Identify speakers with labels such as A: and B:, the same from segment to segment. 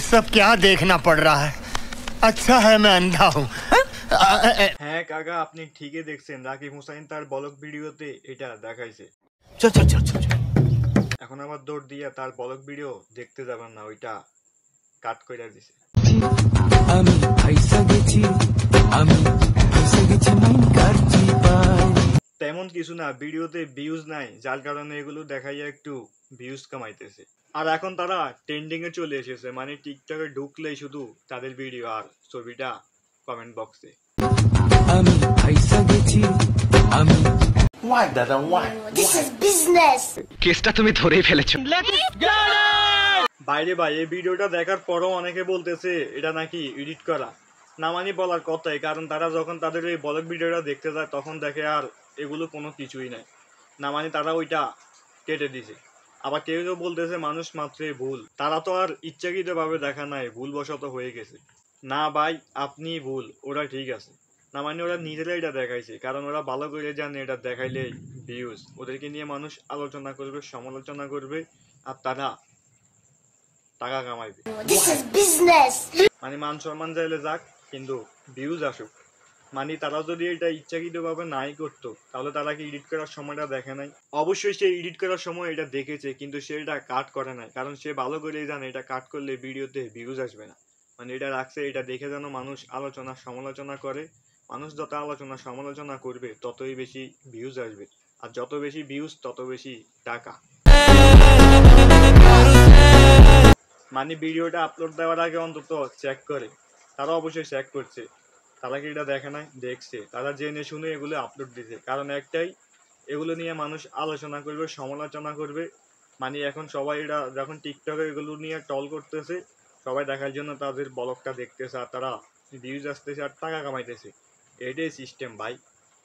A: सब क्या देखना पड़ रहा है? अच्छा है मैं अंधा हूँ।
B: হ্যাঁ কাকা, আপনি ঠিকই দেখছেন, রাকিব হুসাইন তার ব্লগ ভিডিওতে এটা দেখাইছে।
A: चल चल चल चल चल।
B: এখন আবার দৌড় দিয়ে তার ব্লগ ভিডিও দেখতে যাবেন না, ওইটা কাট করে দিছে।
C: আমি আইসা গেছি, আমি আইসা গেছি মাইন কারজি পাই।
B: তেমন কিছু না, ভিডিওতে ভিউজ নাই, যার কারণে এগুলো দেখাইয়া একটু ভিউজ কামাইতেছে। আর এখন তারা ট্রেন্ডিং এ চলে এসেছে, মানে টিকটকে ঢুকলেই শুধু তাদের ভিডিও আর ছবিটা কমেন্ট বক্সে।
C: আমি আইসা গেছি, আমি
A: Why दादा why?
D: This is business.
E: কেসটা তুমি ধরেই ফেলেছো।
B: বাইরে ভাই, এই ভিডিওটা দেখার পরও অনেকে বলতেছে এটা নাকি এডিট করা। না মানি বলার কথাই, কারণ তারা যখন তাদের এই ব্লগ ভিডিওটা দেখতে যায় তখন দেখে আর এগুলো কোনো কিছুই নাই। না মানে তারা ওইটা কেটে দিছে। আবার কেউ কেউ বলতেছে মানুষ মাত্রই ভুল, তারা তো আর ইচ্ছাকৃতভাবে দেখা নাই, ভুলবশত হয়ে গেছে। না ভাই, আপনি ভুল, ওরা ঠিক আছে। না মানে ওরা নিজেরাই এটা দেখাইছে, কারণ ওরা ভালো করে জানে এটা দেখাইলে ভিউজ, ওদেরকে নিয়ে মানুষ আলোচনা করবে, সমালোচনা করবে, আর তারা টাকা কামাইবে।
D: This is business.
B: মানে মান সম্মান চাইলে যাক, কিন্তু ভিউজ আসুক। মানে তারা যদি এটা ইচ্ছাকৃতভাবে নাই করতো তাহলে তারা কি এডিট করার সময়টা দেখে নাই? অবশ্যই সে এডিট করার সময় এটা দেখেছে, কিন্তু সে এটা কাট করে নাই, কারণ সে ভালো করেই জানে এটা কাট করলে ভিডিওতে ভিউজ আসবে না। মানে এটা রাখছে এটা দেখে যেন মানুষ আলোচনা সমালোচনা করে। মানুষ যত আলোচনা সমালোচনা করবে ততই বেশি ভিউজ আসবে, আর যত বেশি ভিউজ তত বেশি টাকা। মানে ভিডিওটা আপলোড দেওয়ার আগে অন্তত চেক করে, তারা অবশ্যই চেক করছে। তারা কি এটা দেখে নাই? দেখছে। তারা জেনে শুনে এগুলো আপলোড দিছে, কারণ একটাই, এগুলো নিয়ে মানুষ আলোচনা করবে, সমালোচনা করবে। মানে এখন সবাই এটা যখন টিকটকে এগুলো নিয়ে টল করতেছে, সবাই দেখার জন্য তাদের ব্লগটা দেখতেছে, আর তারা ভিউজ আসতেছে আর টাকা কামাইতেছে। এটাই সিস্টেম ভাই।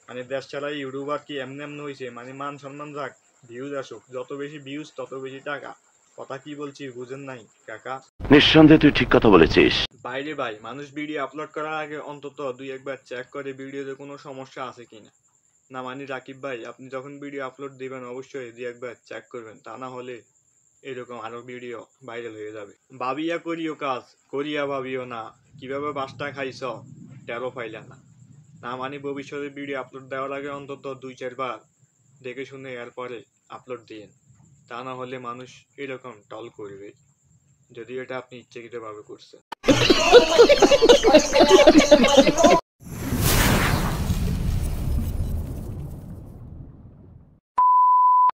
B: মানে দেশ ছাড়া ইউটিউবার কি এমনি এমনি হয়েছে? মানে মান সম্মান যাক, ভিউজ আসুক, যত বেশি ভিউজ তত বেশি টাকা। কথা কি বলছি বুঝেন নাই কাকা?
E: নিঃসন্দেহে তুই ঠিক কথা বলেছিস।
B: বাইরে ভাই, মানুষ ভিডিও আপলোড করার আগে অন্তত দুই একবার চেক করে ভিডিওতে কোনো সমস্যা আছে কিনা। না মানে রাকিব ভাই, আপনি যখন ভিডিও আপলোড দিবেন অবশ্যই দুই একবার চেক করবেন, তা না হলে এরকম আরো ভিডিও ভাইরাল হয়ে যাবে। ভাবিয়া করিও কাজ, করিয়া ভাবিও না, কিভাবে বাসটা খাইছ টেরো পাইলা না। না মানে ভবিষ্যতে ভিডিও আপলোড দেওয়ার আগে অন্তত 2-4 বার দেখে শুনে এরপরে আপলোড দিন, তা না হলে মানুষ এরকম টল করবে, যদি এটা আপনি ইচ্ছাকৃতভাবে করছেন।